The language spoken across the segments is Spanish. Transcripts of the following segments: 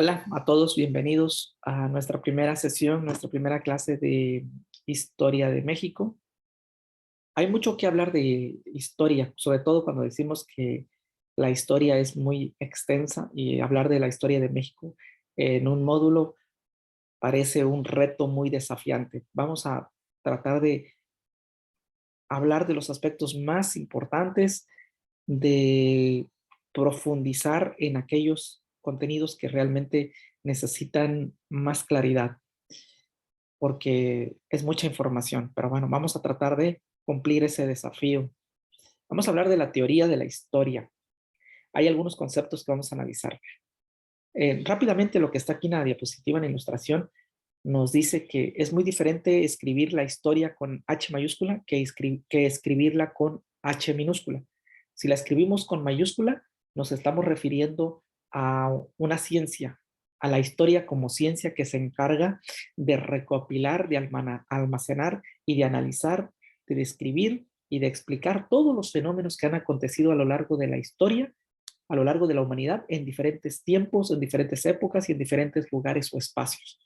Hola a todos, bienvenidos a nuestra primera sesión, nuestra primera clase de Historia de México. Hay mucho que hablar de historia, sobre todo cuando decimos que la historia es muy extensa y hablar de la historia de México en un módulo parece un reto muy desafiante. Vamos a tratar de hablar de los aspectos más importantes, de profundizar en aquellos contenidos que realmente necesitan más claridad, porque es mucha información, pero bueno, vamos a tratar de cumplir ese desafío. Vamos a hablar de la teoría de la historia. Hay algunos conceptos que vamos a analizar. Rápidamente, lo que está aquí en la diapositiva, en la ilustración, nos dice que es muy diferente escribir la historia con H mayúscula que escribirla con H minúscula. Si la escribimos con mayúscula, nos estamos refiriendo a una ciencia, a la historia como ciencia que se encarga de recopilar, de almacenar y de analizar, de describir y de explicar todos los fenómenos que han acontecido a lo largo de la historia, a lo largo de la humanidad, en diferentes tiempos, en diferentes épocas y en diferentes lugares o espacios.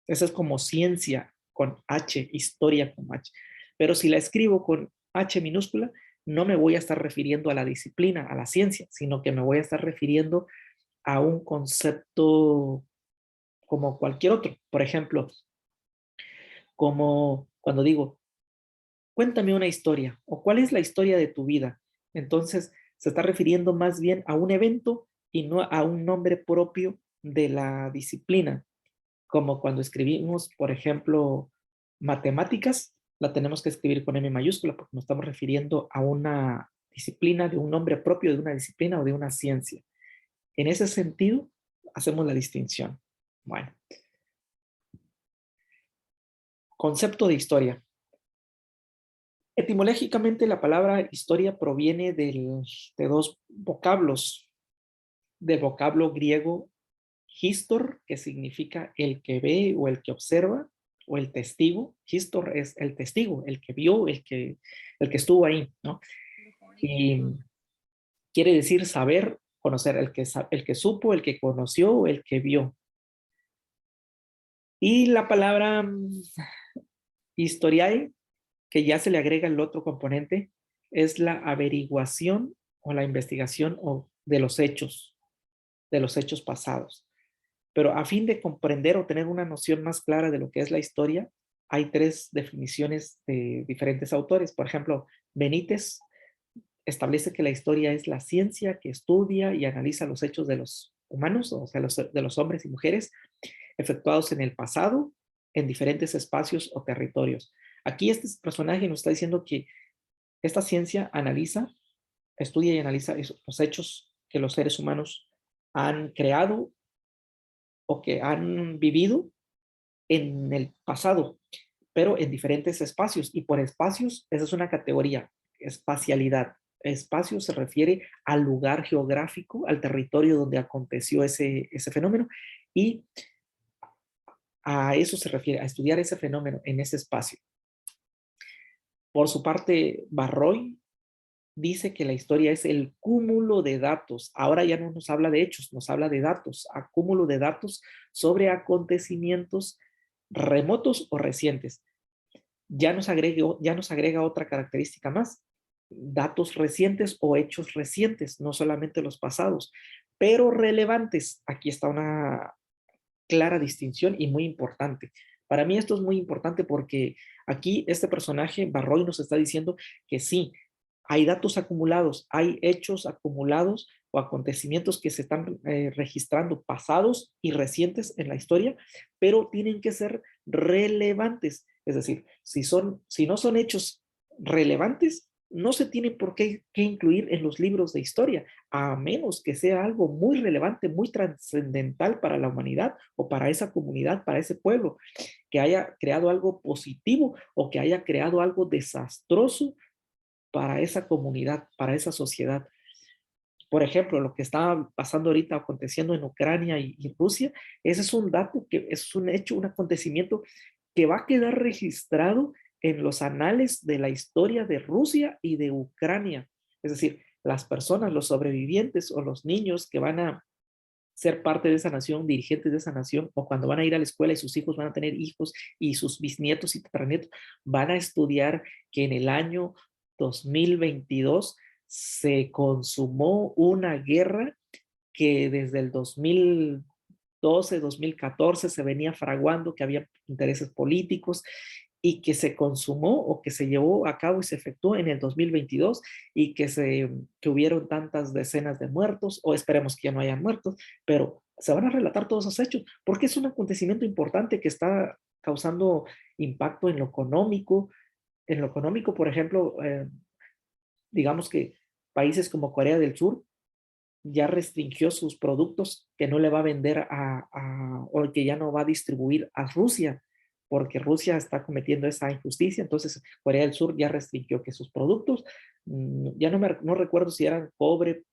Esa es como ciencia con H, historia con H. Pero si la escribo con H minúscula, no me voy a estar refiriendo a la disciplina, a la ciencia, sino que me voy a estar refiriendo a un concepto como cualquier otro. Por ejemplo, como cuando digo, cuéntame una historia o cuál es la historia de tu vida. Entonces, se está refiriendo más bien a un evento y no a un nombre propio de la disciplina, como cuando escribimos, por ejemplo, matemáticas, la tenemos que escribir con M mayúscula porque nos estamos refiriendo a una disciplina, de un nombre propio de una disciplina o de una ciencia. En ese sentido, hacemos la distinción. Bueno, concepto de historia. Etimológicamente, la palabra historia proviene de dos vocablos, del vocablo griego histor, que significa el que ve o el que observa, o el testigo. Histor es el testigo, el que vio, el que estuvo ahí, ¿no? Y quiere decir saber, conocer, el que supo, el que conoció, el que vio. Y la palabra historiae, que ya se le agrega el otro componente, es la averiguación o la investigación de los hechos pasados. Pero a fin de comprender o tener una noción más clara de lo que es la historia, hay tres definiciones de diferentes autores. Por ejemplo, Benítez establece que la historia es la ciencia que estudia y analiza los hechos de los humanos, o sea, de los hombres y mujeres, efectuados en el pasado, en diferentes espacios o territorios. Aquí este personaje nos está diciendo que esta ciencia analiza, estudia y analiza los hechos que los seres humanos han creado o que han vivido en el pasado, pero en diferentes espacios. Y por espacios, esa es una categoría, espacialidad. Espacio se refiere al lugar geográfico, al territorio donde aconteció ese fenómeno, y a eso se refiere, a estudiar ese fenómeno en ese espacio. Por su parte, Barroy dice que la historia es el cúmulo de datos. Ahora ya no nos habla de hechos, nos habla de datos, acúmulo de datos sobre acontecimientos remotos o recientes. Ya nos agrega otra característica más, datos recientes o hechos recientes, no solamente los pasados, pero relevantes. Aquí está una clara distinción y muy importante. Para mí esto es muy importante porque aquí este personaje, Barroy, nos está diciendo que sí, hay datos acumulados, hay hechos acumulados o acontecimientos que se están registrando pasados y recientes en la historia, pero tienen que ser relevantes. Es decir, si no son hechos relevantes, no se tiene por qué incluir en los libros de historia, a menos que sea algo muy relevante, muy trascendental para la humanidad o para esa comunidad, para ese pueblo, que haya creado algo positivo o que haya creado algo desastroso para esa comunidad, para esa sociedad. Por ejemplo, lo que está pasando ahorita, aconteciendo en Ucrania y Rusia, ese es un dato, que es un hecho, un acontecimiento que va a quedar registrado en los anales de la historia de Rusia y de Ucrania. Es decir, las personas, los sobrevivientes o los niños que van a ser parte de esa nación, dirigentes de esa nación, o cuando van a ir a la escuela y sus hijos van a tener hijos y sus bisnietos y tataranietos van a estudiar que en el año 2022 se consumó una guerra que desde el 2012, 2014 se venía fraguando, que había intereses políticos y que se consumó o que se llevó a cabo y se efectuó en el 2022 y que hubieron tantas decenas de muertos, o esperemos que ya no hayan muertos, pero se van a relatar todos esos hechos, porque es un acontecimiento importante que está causando impacto en lo económico, por ejemplo, digamos que países como Corea del Sur ya restringió sus productos que no le va a vender o que ya no va a distribuir a Rusia, porque Rusia está cometiendo esa injusticia. Entonces, Corea del Sur ya restringió que sus productos, ya no recuerdo si eran cobre,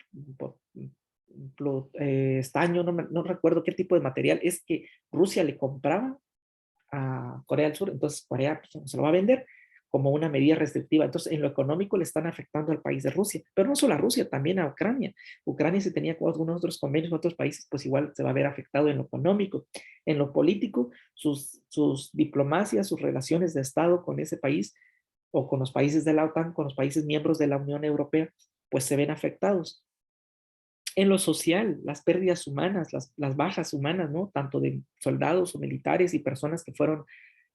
estaño, no recuerdo qué tipo de material es que Rusia le compraba a Corea del Sur, entonces Corea pues, no se lo va a vender como una medida restrictiva. Entonces, en lo económico le están afectando al país de Rusia, pero no solo a Rusia, también a Ucrania. Ucrania, si tenía algunos otros convenios con otros países, pues igual se va a ver afectado en lo económico. En lo político, sus diplomacias, sus relaciones de Estado con ese país o con los países de la OTAN, con los países miembros de la Unión Europea, pues se ven afectados. En lo social, las pérdidas humanas, las bajas humanas, ¿no? Tanto de soldados o militares y personas que fueron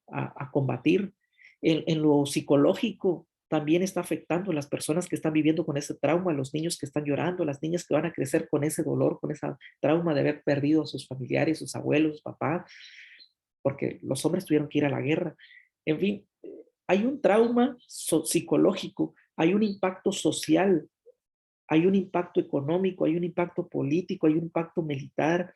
a combatir. En lo psicológico también está afectando a las personas que están viviendo con ese trauma, los niños que están llorando, las niñas que van a crecer con ese dolor, con ese trauma de haber perdido a sus familiares, sus abuelos, sus papás, porque los hombres tuvieron que ir a la guerra. En fin, hay un trauma psicológico, hay un impacto social, hay un impacto económico, hay un impacto político, hay un impacto militar.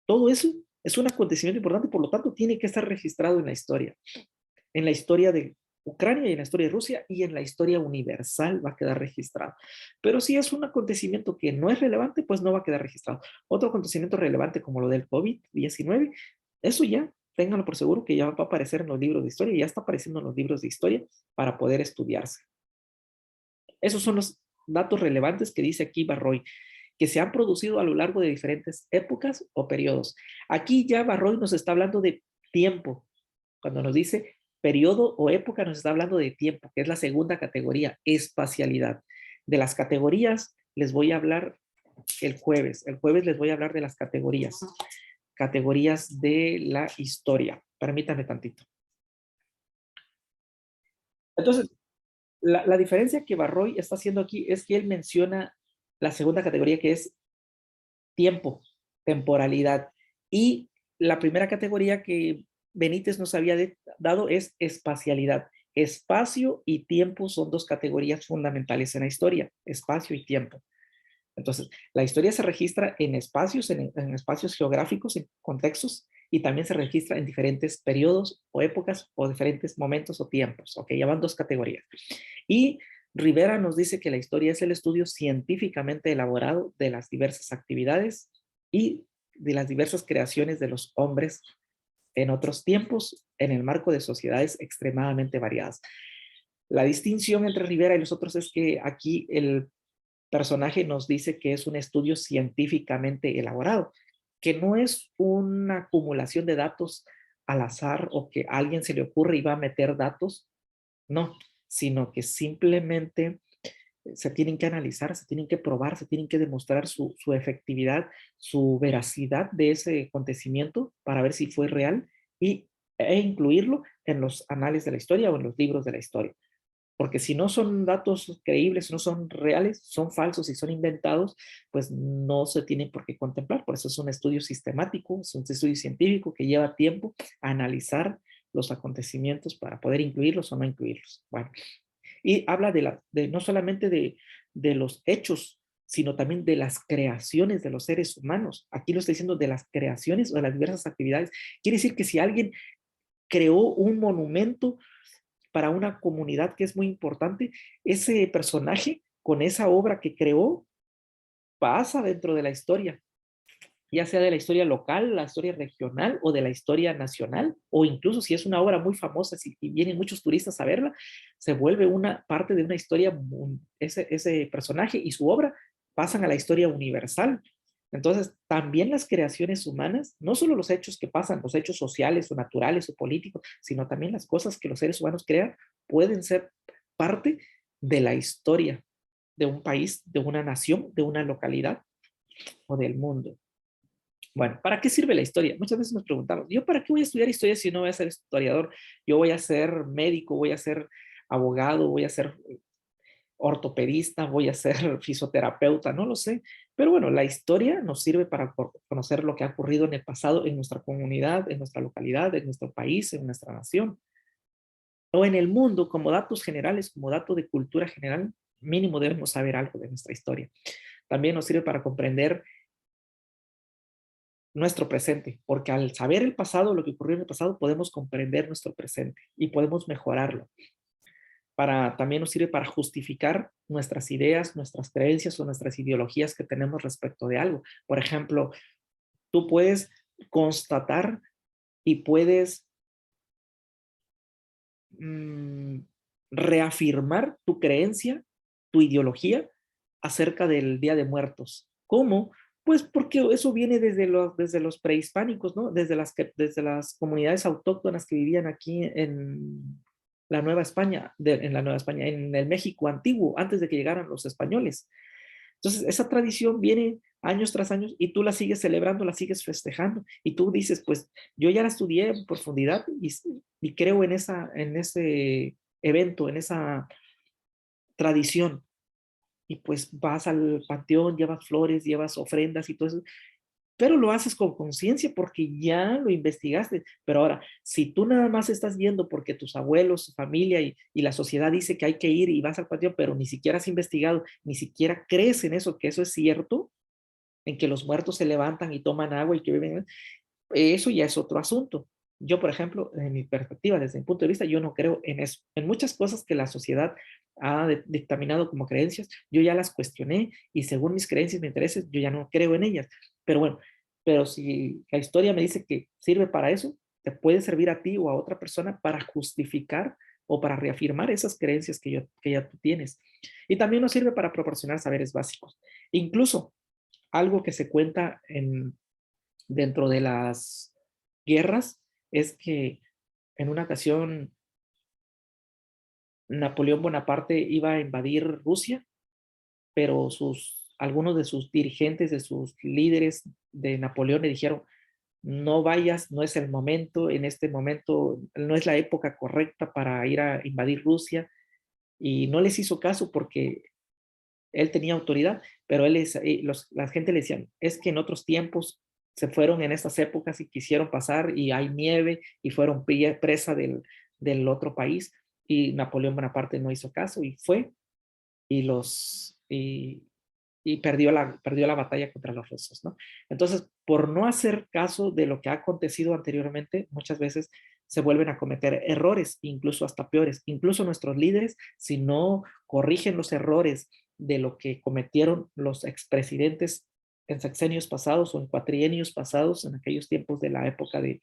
Todo eso es un acontecimiento importante, por lo tanto tiene que estar registrado en la historia de Ucrania y en la historia de Rusia y en la historia universal va a quedar registrado. Pero si es un acontecimiento que no es relevante, pues no va a quedar registrado. Otro acontecimiento relevante como lo del COVID-19, eso ya, ténganlo por seguro que ya va a aparecer en los libros de historia, ya está apareciendo en los libros de historia para poder estudiarse. Esos son los datos relevantes que dice aquí Barroy, que se han producido a lo largo de diferentes épocas o periodos. Aquí ya Barroy nos está hablando de tiempo. Cuando nos dice periodo o época, nos está hablando de tiempo, que es la segunda categoría, espacialidad. De las categorías les voy a hablar el jueves. El jueves les voy a hablar de las categorías. Categorías de la historia. Permítanme tantito. Entonces, la diferencia que Barroy está haciendo aquí es que él menciona la segunda categoría que es tiempo, temporalidad. Y la primera categoría que Benítez nos había dado es espacialidad. Espacio y tiempo son dos categorías fundamentales en la historia, espacio y tiempo. Entonces, la historia se registra en espacios, en espacios geográficos, en contextos, y también se registra en diferentes periodos o épocas o diferentes momentos o tiempos. Ok, ya van dos categorías. Y Rivera nos dice que la historia es el estudio científicamente elaborado de las diversas actividades y de las diversas creaciones de los hombres en otros tiempos en el marco de sociedades extremadamente variadas. La distinción entre Rivera y los otros es que aquí el personaje nos dice que es un estudio científicamente elaborado, que no es una acumulación de datos al azar o que a alguien se le ocurre y va a meter datos, no, sino que simplemente se tienen que analizar, se tienen que probar, se tienen que demostrar su efectividad, su veracidad de ese acontecimiento para ver si fue real e incluirlo en los anales de la historia o en los libros de la historia. Porque si no son datos creíbles, no son reales, son falsos y son inventados, pues no se tienen por qué contemplar. Por eso es un estudio sistemático, es un estudio científico que lleva tiempo a analizar los acontecimientos para poder incluirlos o no incluirlos. Bueno, y habla no solamente de los hechos, sino también de las creaciones de los seres humanos. Aquí lo está diciendo de las creaciones o de las diversas actividades. Quiere decir que si alguien creó un monumento para una comunidad que es muy importante, ese personaje con esa obra que creó pasa dentro de la historia, ya sea de la historia local, la historia regional o de la historia nacional, o incluso si es una obra muy famosa y vienen muchos turistas a verla, se vuelve una parte de una historia, ese personaje y su obra pasan a la historia universal. Entonces, también las creaciones humanas, no solo los hechos que pasan, los hechos sociales o naturales o políticos, sino también las cosas que los seres humanos crean, pueden ser parte de la historia de un país, de una nación, de una localidad o del mundo. Bueno, ¿para qué sirve la historia? Muchas veces nos preguntamos, ¿yo para qué voy a estudiar historia si no voy a ser historiador? Yo voy a ser médico, voy a ser abogado, voy a ser ortopedista, voy a ser fisioterapeuta, no lo sé. Pero bueno, la historia nos sirve para conocer lo que ha ocurrido en el pasado en nuestra comunidad, en nuestra localidad, en nuestro país, en nuestra nación. O en el mundo, como datos generales, como dato de cultura general, mínimo debemos saber algo de nuestra historia. También nos sirve para comprender nuestro presente, porque al saber el pasado, lo que ocurrió en el pasado, podemos comprender nuestro presente y podemos mejorarlo. También nos sirve para justificar nuestras ideas, nuestras creencias o nuestras ideologías que tenemos respecto de algo. Por ejemplo, tú puedes constatar y puedes mm, reafirmar tu creencia, tu ideología acerca del Día de Muertos. ¿Cómo? Pues porque eso viene desde los prehispánicos, ¿no? Desde las comunidades autóctonas que vivían aquí en la Nueva España, en la Nueva España, en el México antiguo, antes de que llegaran los españoles. Entonces, esa tradición viene años tras años y tú la sigues celebrando, la sigues festejando. Y tú dices, pues yo ya la estudié en profundidad y creo en ese evento, en esa tradición. Y pues vas al panteón, llevas flores, llevas ofrendas y todo eso, pero lo haces con conciencia porque ya lo investigaste. Pero ahora, si tú nada más estás yendo porque tus abuelos, tu familia y la sociedad dice que hay que ir y vas al panteón, pero ni siquiera has investigado, ni siquiera crees en eso, que eso es cierto, en que los muertos se levantan y toman agua y que viven, eso ya es otro asunto. Yo, por ejemplo, en mi perspectiva, desde mi punto de vista, yo no creo en eso. En muchas cosas que la sociedad ha dictaminado como creencias, yo ya las cuestioné y según mis creencias y mis intereses, yo ya no creo en ellas. Pero bueno, pero si la historia me dice que sirve para eso, te puede servir a ti o a otra persona para justificar o para reafirmar esas creencias que ya tú tienes. Y también nos sirve para proporcionar saberes básicos. Incluso algo que se cuenta dentro de las guerras es que en una ocasión Napoleón Bonaparte iba a invadir Rusia, pero algunos de sus dirigentes, de sus líderes de Napoleón le dijeron, no vayas, no es el momento, en este momento no es la época correcta para ir a invadir Rusia, y no les hizo caso porque él tenía autoridad, pero la gente le decía, es que en otros tiempos se fueron en estas épocas y quisieron pasar y hay nieve y fueron presa del otro país y Napoleón Bonaparte no hizo caso y fue y y perdió la batalla contra los rusos, ¿no? Entonces, por no hacer caso de lo que ha acontecido anteriormente, muchas veces se vuelven a cometer errores, incluso hasta peores. Incluso nuestros líderes, si no corrigen los errores de lo que cometieron los expresidentes en sexenios pasados o en cuatrienios pasados, en aquellos tiempos de la época de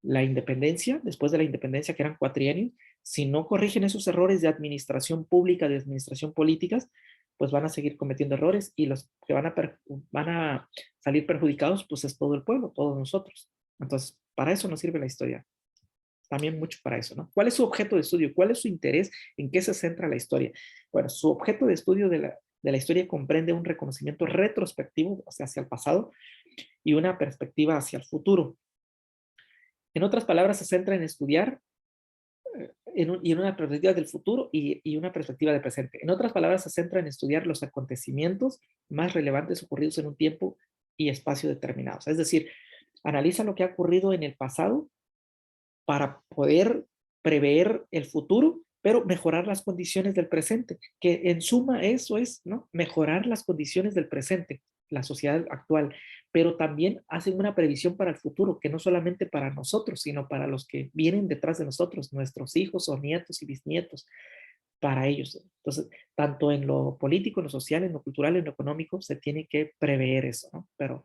la independencia, después de la independencia, que eran cuatrienios, si no corrigen esos errores de administración pública, de administración políticas, pues van a seguir cometiendo errores y los que van a salir perjudicados, pues es todo el pueblo, todos nosotros. Entonces, para eso nos sirve la historia. También mucho para eso, ¿no? ¿Cuál es su objeto de estudio? ¿Cuál es su interés? ¿En qué se centra la historia? Bueno, su objeto de estudio de la historia comprende un reconocimiento retrospectivo, o sea, hacia el pasado, y una perspectiva hacia el futuro. En otras palabras, se centra en estudiar y en una perspectiva del futuro y una perspectiva del presente. En otras palabras, se centra en estudiar los acontecimientos más relevantes ocurridos en un tiempo y espacio determinados. Es decir, analiza lo que ha ocurrido en el pasado para poder prever el futuro, pero mejorar las condiciones del presente, que en suma eso es, ¿no? Mejorar las condiciones del presente, la sociedad actual, pero también hacen una previsión para el futuro, que no solamente para nosotros, sino para los que vienen detrás de nosotros, nuestros hijos o nietos y bisnietos, para ellos. Entonces, tanto en lo político, en lo social, en lo cultural, en lo económico, se tiene que prever eso, ¿no? Pero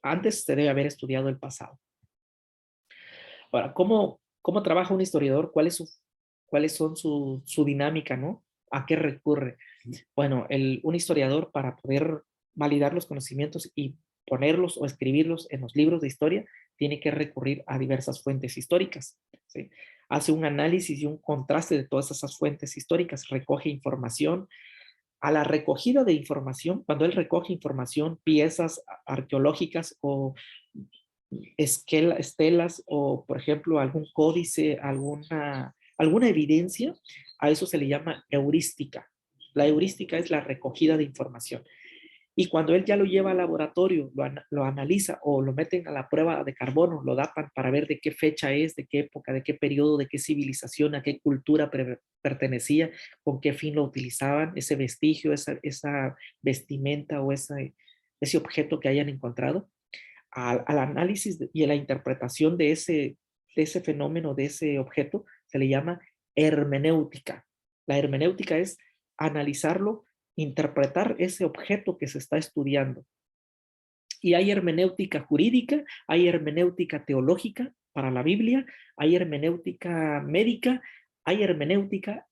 antes se debe haber estudiado el pasado. Ahora, ¿cómo trabaja un historiador? ¿Cuáles son su dinámica, no? ¿A qué recurre? Bueno, un historiador, para poder validar los conocimientos y ponerlos o escribirlos en los libros de historia, tiene que recurrir a diversas fuentes históricas, ¿sí? Hace un análisis y un contraste de todas esas fuentes históricas, recoge información. A la recogida de información, cuando él recoge información, piezas arqueológicas o estelas o, por ejemplo, algún códice, alguna evidencia, a eso se le llama heurística. La heurística es la recogida de información. Y cuando él ya lo lleva al laboratorio, lo analiza o lo meten a la prueba de carbono, lo datan para ver de qué fecha es, de qué época, de qué periodo, de qué civilización, a qué cultura pertenecía, con qué fin lo utilizaban, ese vestigio, esa vestimenta o ese objeto que hayan encontrado. Al análisis y a la interpretación de ese fenómeno, de ese objeto, se le llama hermenéutica. La hermenéutica es analizarlo, interpretar ese objeto que se está estudiando. Y hay hermenéutica jurídica, hay hermenéutica teológica para la Biblia, hay hermenéutica médica, hay hermenéutica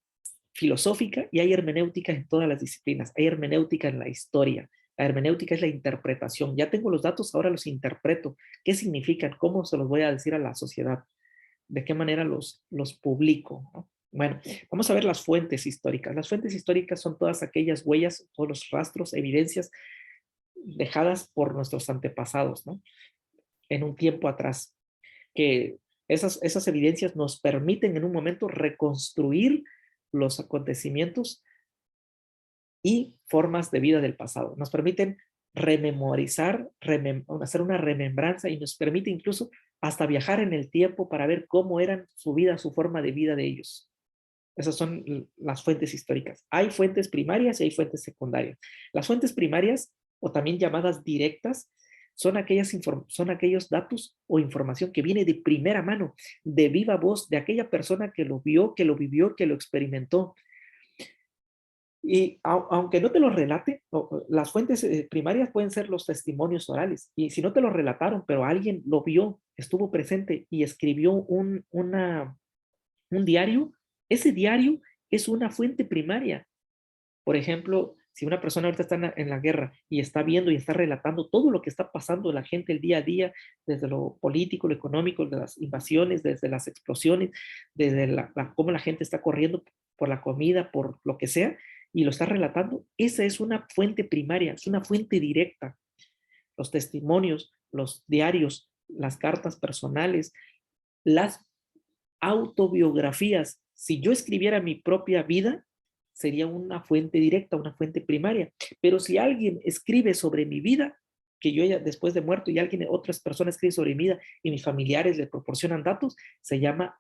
filosófica y hay hermenéutica en todas las disciplinas. Hay hermenéutica en la historia. La hermenéutica es la interpretación. Ya tengo los datos, ahora los interpreto. ¿Qué significan? ¿Cómo se los voy a decir a la sociedad? ¿De qué manera los publico? ¿No? Bueno, vamos a ver las fuentes históricas. Las fuentes históricas son todas aquellas huellas, todos los rastros, evidencias dejadas por nuestros antepasados, ¿no? En un tiempo atrás, que esas evidencias nos permiten en un momento reconstruir los acontecimientos y formas de vida del pasado. Nos permiten rememorizar, hacer una remembranza y nos permite incluso hasta viajar en el tiempo para ver cómo eran su vida, su forma de vida de ellos. Esas son las fuentes históricas. Hay fuentes primarias y hay fuentes secundarias. Las fuentes primarias, o también llamadas directas, son aquellos datos o información que viene de primera mano, de viva voz, de aquella persona que lo vio, que lo vivió, que lo experimentó. Y aunque no te lo relate, las fuentes primarias pueden ser los testimonios orales. Y si no te lo relataron, pero alguien lo vio, estuvo presente y escribió un diario, ese diario es una fuente primaria. Por ejemplo, si una persona ahorita está en la guerra y está viendo y está relatando todo lo que está pasando la gente el día a día, desde lo político, lo económico, de las invasiones, desde las explosiones, desde cómo la gente está corriendo por la comida, por lo que sea, y lo está relatando, esa es una fuente primaria, es una fuente directa. Los testimonios, los diarios, las cartas personales, las autobiografías. Si yo escribiera mi propia vida, sería una fuente directa, una fuente primaria. Pero si alguien escribe sobre mi vida, que yo ya después de muerto y otras personas escriben sobre mi vida y mis familiares le proporcionan datos, se llama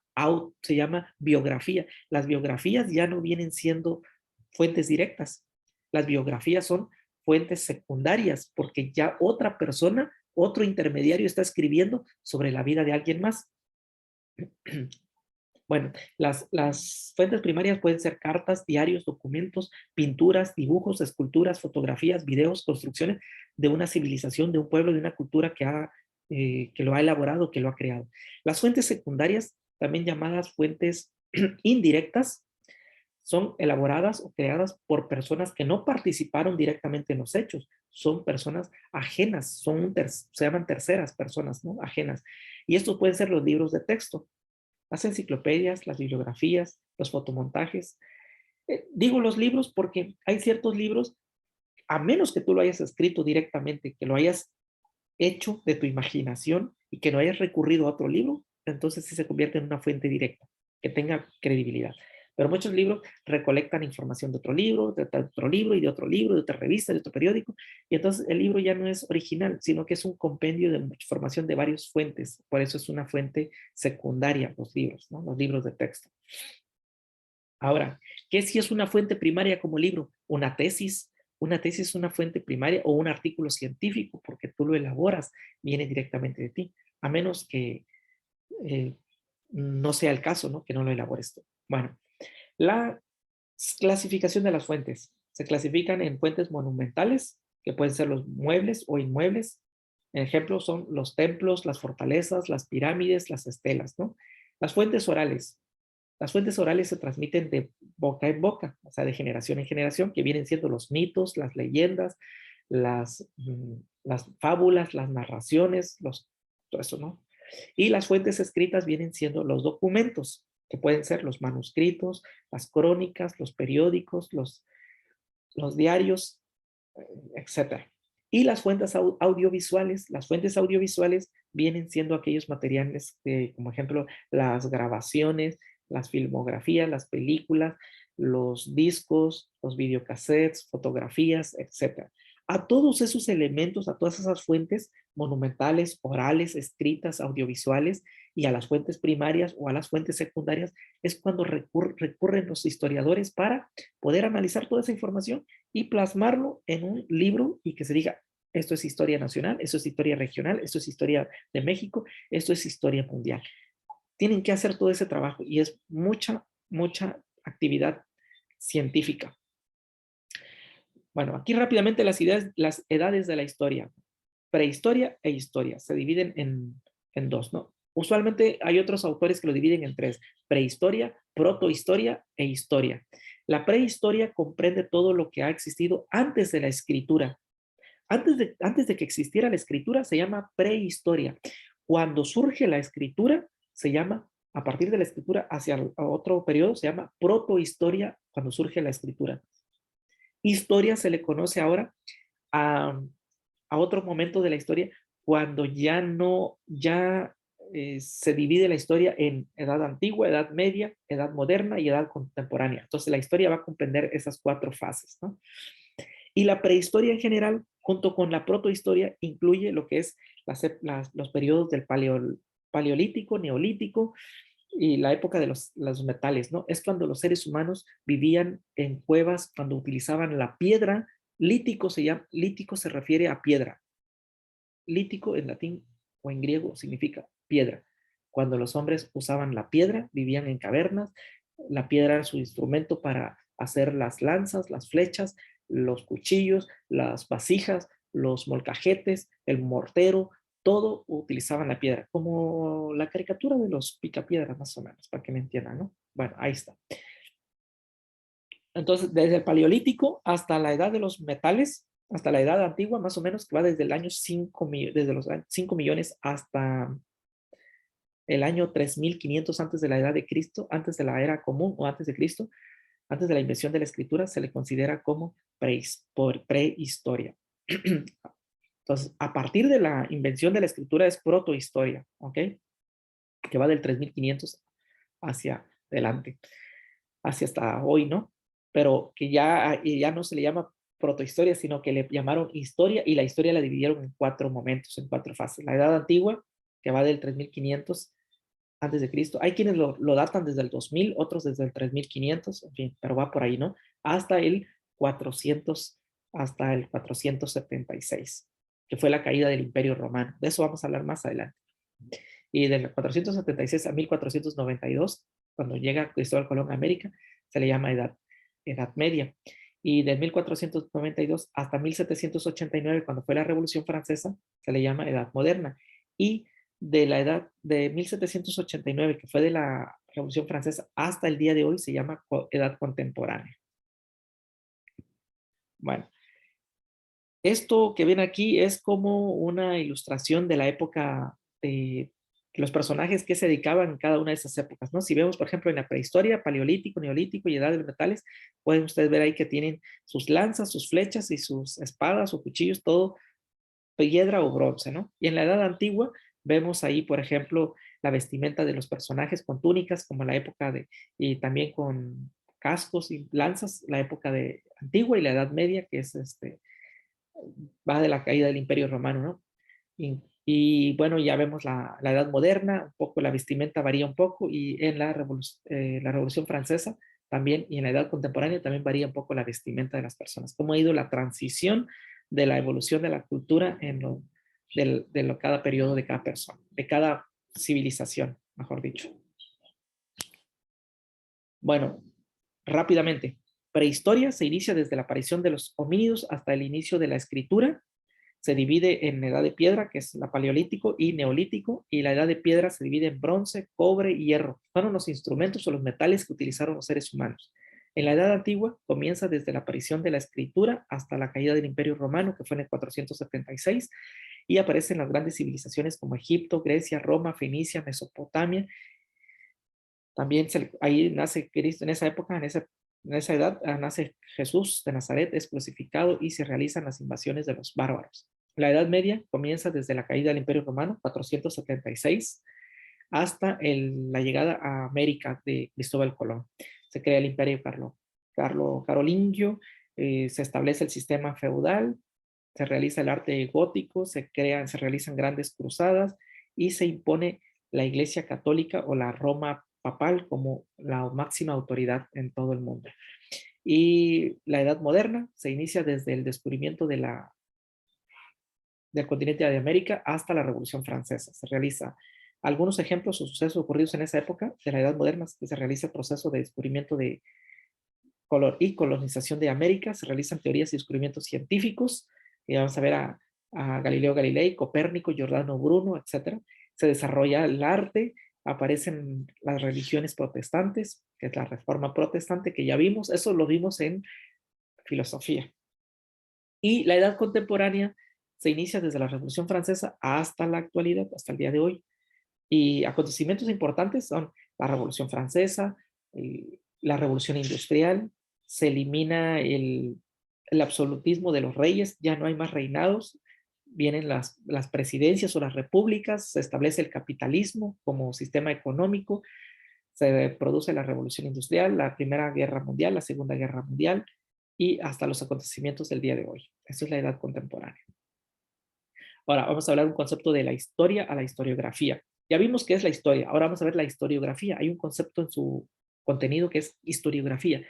biografía. Las biografías ya no vienen siendo fuentes directas. Las biografías son fuentes secundarias porque ya otra persona, otro intermediario está escribiendo sobre la vida de alguien más. Bueno, las fuentes primarias pueden ser cartas, diarios, documentos, pinturas, dibujos, esculturas, fotografías, videos, construcciones de una civilización, de un pueblo, de una cultura que lo ha elaborado, que lo ha creado. Las fuentes secundarias, también llamadas fuentes indirectas, son elaboradas o creadas por personas que no participaron directamente en los hechos, son personas ajenas, se llaman terceras personas, ¿no? Ajenas. Y estos pueden ser los libros de texto, las enciclopedias, las bibliografías, los fotomontajes. Digo los libros porque hay ciertos libros, a menos que tú lo hayas escrito directamente, que lo hayas hecho de tu imaginación y que no hayas recurrido a otro libro, entonces sí se convierte en una fuente directa, que tenga credibilidad. Pero muchos libros recolectan información de otro libro, de otro libro y de otro libro, de otra revista, de otro periódico, y entonces el libro ya no es original, sino que es un compendio de información de varias fuentes. Por eso es una fuente secundaria, los libros, ¿no? Los libros de texto. Ahora, ¿qué si es una fuente primaria como libro? Una tesis. Una tesis es una fuente primaria o un artículo científico, porque tú lo elaboras, viene directamente de ti, a menos que eh, no sea el caso, ¿no? Que no lo elabores tú. Bueno, la clasificación de las fuentes. Se clasifican en fuentes monumentales, que pueden ser los muebles o inmuebles. Ejemplos son los templos, las fortalezas, las pirámides, las estelas, ¿no? Las fuentes orales. Las fuentes orales se transmiten de boca en boca, o sea, de generación en generación, que vienen siendo los mitos, las leyendas, las fábulas, las narraciones, todo eso, ¿no? Y las fuentes escritas vienen siendo los documentos, que pueden ser los manuscritos, las crónicas, los periódicos, los diarios, etcétera. Y las fuentes audiovisuales vienen siendo aquellos materiales, como ejemplo, las grabaciones, las filmografías, las películas, los discos, los videocassettes, fotografías, etcétera. A todos esos elementos, a todas esas fuentes monumentales, orales, escritas, audiovisuales, y a las fuentes primarias o a las fuentes secundarias, es cuando recurren los historiadores para poder analizar toda esa información y plasmarlo en un libro y que se diga, esto es historia nacional, esto es historia regional, esto es historia de México, esto es historia mundial. Tienen que hacer todo ese trabajo y es mucha actividad científica. Bueno, aquí rápidamente las edades de la historia. Prehistoria e historia se dividen en dos, ¿no? Usualmente hay otros autores que lo dividen en tres: prehistoria, protohistoria e historia. La prehistoria comprende todo lo que ha existido antes de la escritura. Antes de que existiera la escritura se llama prehistoria. Cuando surge la escritura se llama, a partir de la escritura hacia otro periodo, se llama protohistoria cuando surge la escritura. Historia se le conoce ahora a, a otro momento de la historia cuando se divide la historia en edad antigua, edad media, edad moderna y edad contemporánea. Entonces la historia va a comprender esas cuatro fases, ¿no? Y la prehistoria en general, junto con la protohistoria, incluye lo que es los periodos del paleolítico, neolítico y la época de los metales, ¿no? Es cuando los seres humanos vivían en cuevas, cuando utilizaban la piedra. Lítico se refiere a piedra. Lítico en latín o en griego significa piedra. Cuando los hombres usaban la piedra, vivían en cavernas, la piedra era su instrumento para hacer las lanzas, las flechas, los cuchillos, las vasijas, los molcajetes, el mortero, todo utilizaban la piedra, como la caricatura de los picapiedras más o menos, para que me entiendan, ¿no? Bueno, ahí está. Entonces, desde el paleolítico hasta la edad de los metales, hasta la edad antigua, más o menos, que va desde el año 5, desde los 5 millones hasta el año 3500 antes de la edad de Cristo, antes de la era común o antes de Cristo, antes de la invención de la escritura, se le considera como prehistoria. Entonces, a partir de la invención de la escritura es protohistoria, ¿ok? Que va del 3500 hacia adelante, hacia hasta hoy, ¿no? Pero que ya no se le llama protohistoria, sino que le llamaron historia, y la historia la dividieron en 4 momentos, en 4 fases. La edad antigua, que va del 3500 antes de Cristo. Hay quienes lo datan desde el 2000, otros desde el 3500, en fin, pero va por ahí, ¿no? Hasta el 400, hasta el 476, que fue la caída del Imperio Romano. De eso vamos a hablar más adelante. Y del 476 a 1492, cuando llega Cristóbal Colón a América, se le llama edad Media. Y de 1492 hasta 1789, cuando fue la Revolución Francesa, se le llama Edad Moderna. Y de la edad de 1789, que fue de la Revolución Francesa, hasta el día de hoy, se llama Edad Contemporánea. Bueno, esto que ven aquí es como una ilustración de la época de los personajes que se dedicaban en cada una de esas épocas, ¿no? Si vemos, por ejemplo, en la prehistoria, paleolítico, neolítico y edad de los metales, pueden ustedes ver ahí que tienen sus lanzas, sus flechas y sus espadas o cuchillos, todo piedra o bronce, ¿no? Y en la edad antigua vemos ahí, por ejemplo, la vestimenta de los personajes con túnicas, como la época y también con cascos y lanzas, la época de antigua, y la edad media, que es va de la caída del Imperio Romano, ¿no? Y bueno, ya vemos la edad moderna, un poco la vestimenta varía un poco, y en la Revolución Francesa también, y en la edad contemporánea también varía un poco la vestimenta de las personas. Cómo ha ido la transición de la evolución de la cultura cada periodo de cada persona, de cada civilización, mejor dicho. Bueno, rápidamente. Prehistoria se inicia desde la aparición de los homínidos hasta el inicio de la escritura. se divide en edad de piedra, que es la paleolítico, y neolítico, y la edad de piedra se divide en bronce, cobre y hierro. Fueron los instrumentos o los metales que utilizaron los seres humanos. En la Edad Antigua comienza desde la aparición de la escritura hasta la caída del Imperio Romano, que fue en el 476, y aparecen las grandes civilizaciones como Egipto, Grecia, Roma, Fenicia, Mesopotamia. También ahí nace Cristo, en esa época, en esa edad, nace Jesús de Nazaret, es crucificado y se realizan las invasiones de los bárbaros. La Edad Media comienza desde la caída del Imperio Romano, 476, hasta la llegada a América de Cristóbal Colón. Se crea el Imperio Carolingio, se establece el sistema feudal, se realiza el arte gótico, se realizan grandes cruzadas y se impone la Iglesia Católica o la Roma papal como la máxima autoridad en todo el mundo. Y la Edad Moderna se inicia desde el descubrimiento del continente de América hasta la Revolución Francesa. Se realiza algunos ejemplos o sucesos ocurridos en esa época de la Edad Moderna, que se realiza el proceso de descubrimiento y colonización de América, se realizan teorías y descubrimientos científicos, y vamos a ver a Galileo Galilei, Copérnico, Giordano Bruno, etc. Se desarrolla el arte, aparecen las religiones protestantes, que es la Reforma Protestante que ya vimos, eso lo vimos en filosofía. Y la Edad Contemporánea se inicia desde la Revolución Francesa hasta la actualidad, hasta el día de hoy. Y acontecimientos importantes son la Revolución Francesa, la Revolución Industrial, se elimina el absolutismo de los reyes, ya no hay más reinados, vienen las presidencias o las repúblicas, se establece el capitalismo como sistema económico, se produce la Revolución Industrial, la Primera Guerra Mundial, la Segunda Guerra Mundial y hasta los acontecimientos del día de hoy. Eso es la edad contemporánea. Ahora vamos a hablar un concepto de la historia a la historiografía. Ya vimos qué es la historia, ahora vamos a ver la historiografía. Hay un concepto en su contenido que es historiografía.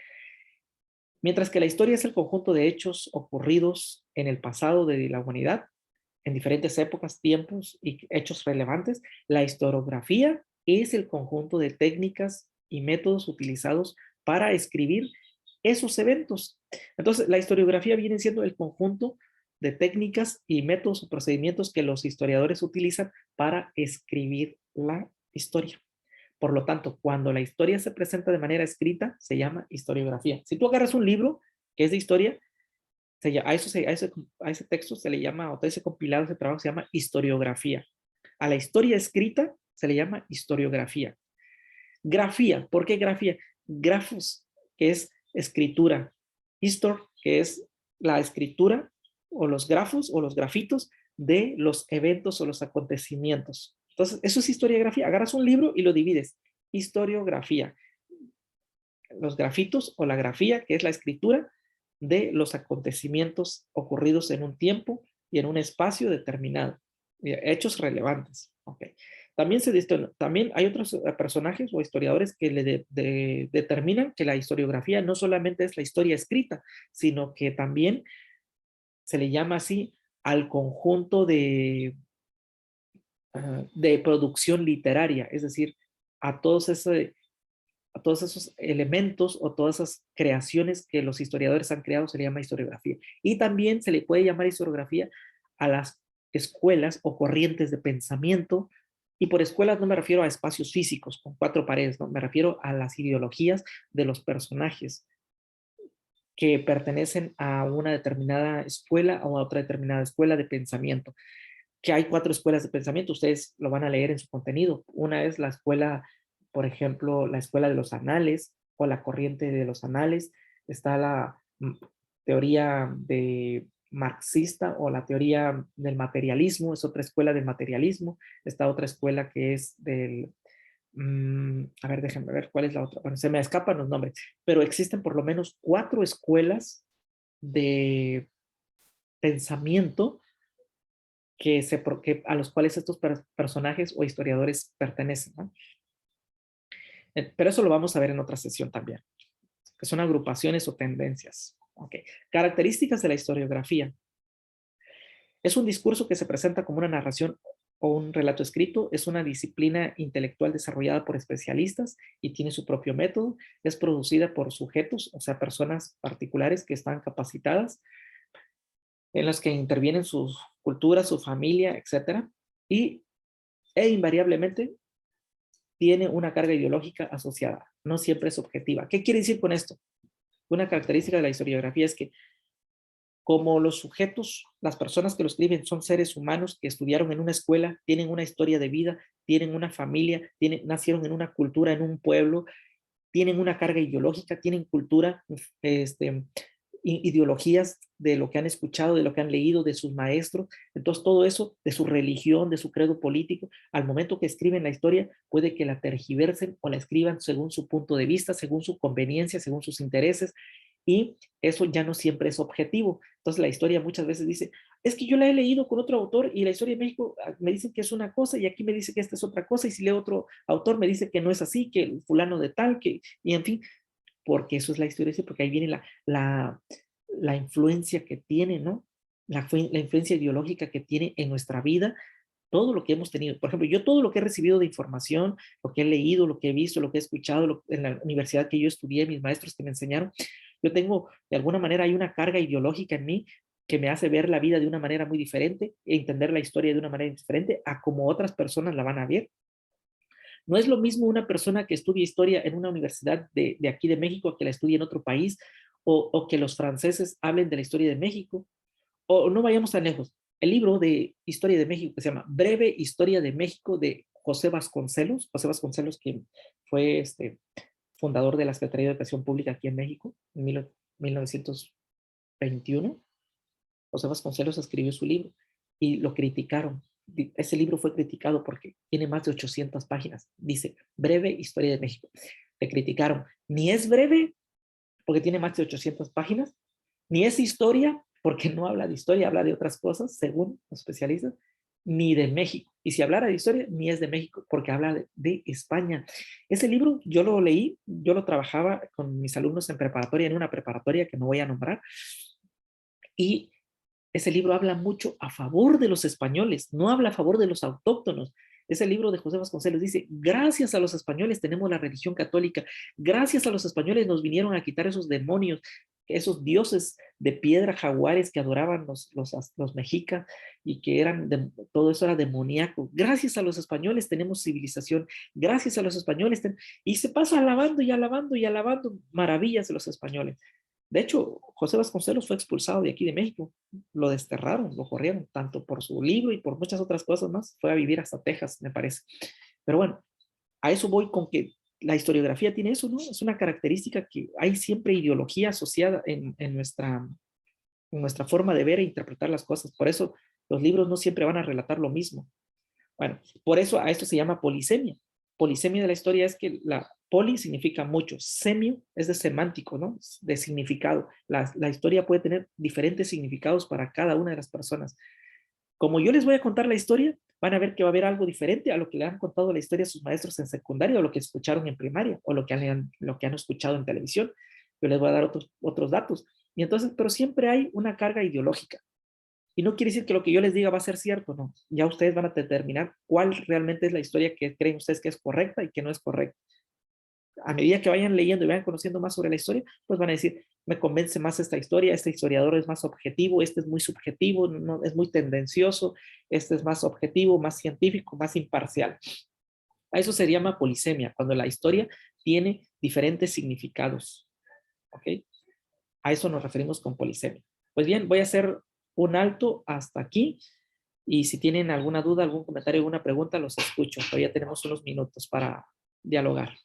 Mientras que la historia es el conjunto de hechos ocurridos en el pasado de la humanidad, en diferentes épocas, tiempos y hechos relevantes, la historiografía es el conjunto de técnicas y métodos utilizados para escribir esos eventos. Entonces, la historiografía viene siendo el conjunto de técnicas y métodos o procedimientos que los historiadores utilizan para escribir la historia. Por lo tanto, cuando la historia se presenta de manera escrita, se llama historiografía. Si tú agarras un libro que es de historia, a ese texto se le llama, o a ese compilado, ese trabajo se llama historiografía. A la historia escrita se le llama historiografía. Grafía, ¿por qué grafía? Grafos, que es escritura. Histor, que es la escritura, o los grafos, o los grafitos de los eventos o los acontecimientos. Entonces, eso es historiografía. Agarras un libro y lo divides. Historiografía. Los grafitos o la grafía, que es la escritura de los acontecimientos ocurridos en un tiempo y en un espacio determinado. Hechos relevantes. Okay. También hay otros personajes o historiadores que determinan que la historiografía no solamente es la historia escrita, sino que también se le llama así al conjunto de producción literaria, es decir, a todos esos elementos o todas esas creaciones que los historiadores han creado se le llama historiografía. Y también se le puede llamar historiografía a las escuelas o corrientes de pensamiento, y por escuelas no me refiero a espacios físicos con 4 paredes, no, me refiero a las ideologías de los personajes que pertenecen a una determinada escuela o a otra determinada escuela de pensamiento. Que hay 4 escuelas de pensamiento, ustedes lo van a leer en su contenido. Una es la escuela, por ejemplo, la escuela de los anales o la corriente de los anales. Está la teoría de marxista o la teoría del materialismo, es otra escuela del materialismo. Está otra escuela que es a ver, déjenme ver cuál es la otra. Bueno, se me escapan los nombres, pero existen por lo menos 4 escuelas de pensamiento a los cuales estos personajes o historiadores pertenecen, ¿no? Pero eso lo vamos a ver en otra sesión también, que son agrupaciones o tendencias. Okay. Características de la historiografía. Es un discurso que se presenta como una narración o un relato escrito, es una disciplina intelectual desarrollada por especialistas y tiene su propio método, es producida por sujetos, o sea, personas particulares que están capacitadas, en las que intervienen sus cultura, su familia, etcétera, e invariablemente tiene una carga ideológica asociada, no siempre es objetiva. ¿Qué quiere decir con esto? Una característica de la historiografía es que como los sujetos, las personas que lo escriben son seres humanos que estudiaron en una escuela, tienen una historia de vida, tienen una familia, nacieron en una cultura, en un pueblo, tienen una carga ideológica, tienen cultura, ideologías de lo que han escuchado, de lo que han leído, de sus maestros. Entonces todo eso, de su religión, de su credo político, al momento que escriben la historia, puede que la tergiversen o la escriban según su punto de vista, según su conveniencia, según sus intereses, y eso ya no siempre es objetivo. Entonces la historia muchas veces dice, es que yo la he leído con otro autor y la historia de México me dicen que es una cosa y aquí me dice que esta es otra cosa, y si leo otro autor me dice que no es así, que el fulano de tal, y en fin, porque eso es la historia, porque ahí viene la influencia que tiene, ¿no? La influencia ideológica que tiene en nuestra vida, todo lo que hemos tenido. Por ejemplo, yo todo lo que he recibido de información, lo que he leído, lo que he visto, lo que he escuchado, en la universidad que yo estudié, mis maestros que me enseñaron, yo tengo, de alguna manera, hay una carga ideológica en mí que me hace ver la vida de una manera muy diferente, e entender la historia de una manera diferente a como otras personas la van a ver. No es lo mismo una persona que estudia historia en una universidad de aquí de México que la estudia en otro país, o que los franceses hablen de la historia de México, o no vayamos tan lejos. El libro de Historia de México que se llama Breve Historia de México de José Vasconcelos, quien fue fundador de la Secretaría de Educación Pública aquí en México en 1921. José Vasconcelos escribió su libro y lo criticaron. Ese libro fue criticado porque tiene más de 800 páginas. Dice, Breve Historia de México. Le criticaron. Ni es breve, porque tiene más de 800 páginas, ni es historia, porque no habla de historia, habla de otras cosas, según los especialistas, ni de México. Y si hablara de historia, ni es de México, porque habla de España. Ese libro yo lo leí, yo lo trabajaba con mis alumnos en preparatoria, en una preparatoria que no voy a nombrar, y ese libro habla mucho a favor de los españoles, no habla a favor de los autóctonos. Ese libro de José Vasconcelos dice, gracias a los españoles tenemos la religión católica, gracias a los españoles nos vinieron a quitar esos demonios, esos dioses de piedra, jaguares que adoraban los mexicas y que todo eso era demoníaco. Gracias a los españoles tenemos civilización, gracias a los españoles, y se pasa alabando y alabando y alabando maravillas de los españoles. De hecho, José Vasconcelos fue expulsado de aquí de México, lo desterraron, lo corrieron, tanto por su libro y por muchas otras cosas más. Fue a vivir hasta Texas, me parece. Pero bueno, a eso voy con que la historiografía tiene eso, ¿no? Es una característica que hay siempre ideología asociada en nuestra forma de ver e interpretar las cosas. Por eso los libros no siempre van a relatar lo mismo. Bueno, por eso a esto se llama polisemia. Polisemia de la historia es que la poli significa mucho, semio es de semántico, ¿no? De significado. La historia puede tener diferentes significados para cada una de las personas. Como yo les voy a contar la historia, van a ver que va a haber algo diferente a lo que le han contado la historia a sus maestros en secundaria, o lo que escucharon en primaria, o lo que han escuchado en televisión. Yo les voy a dar otros datos. Y entonces, pero siempre hay una carga ideológica. Y no quiere decir que lo que yo les diga va a ser cierto, no. Ya ustedes van a determinar cuál realmente es la historia que creen ustedes que es correcta y que no es correcta. A medida que vayan leyendo y vayan conociendo más sobre la historia, pues van a decir, me convence más esta historia, este historiador es más objetivo, este es muy subjetivo, no, es muy tendencioso, este es más objetivo, más científico, más imparcial. A eso se llama polisemia, cuando la historia tiene diferentes significados. ¿Ok? A eso nos referimos con polisemia. Pues bien, voy a hacer un alto hasta aquí, y si tienen alguna duda, algún comentario, alguna pregunta, los escucho. Todavía tenemos unos minutos para dialogar.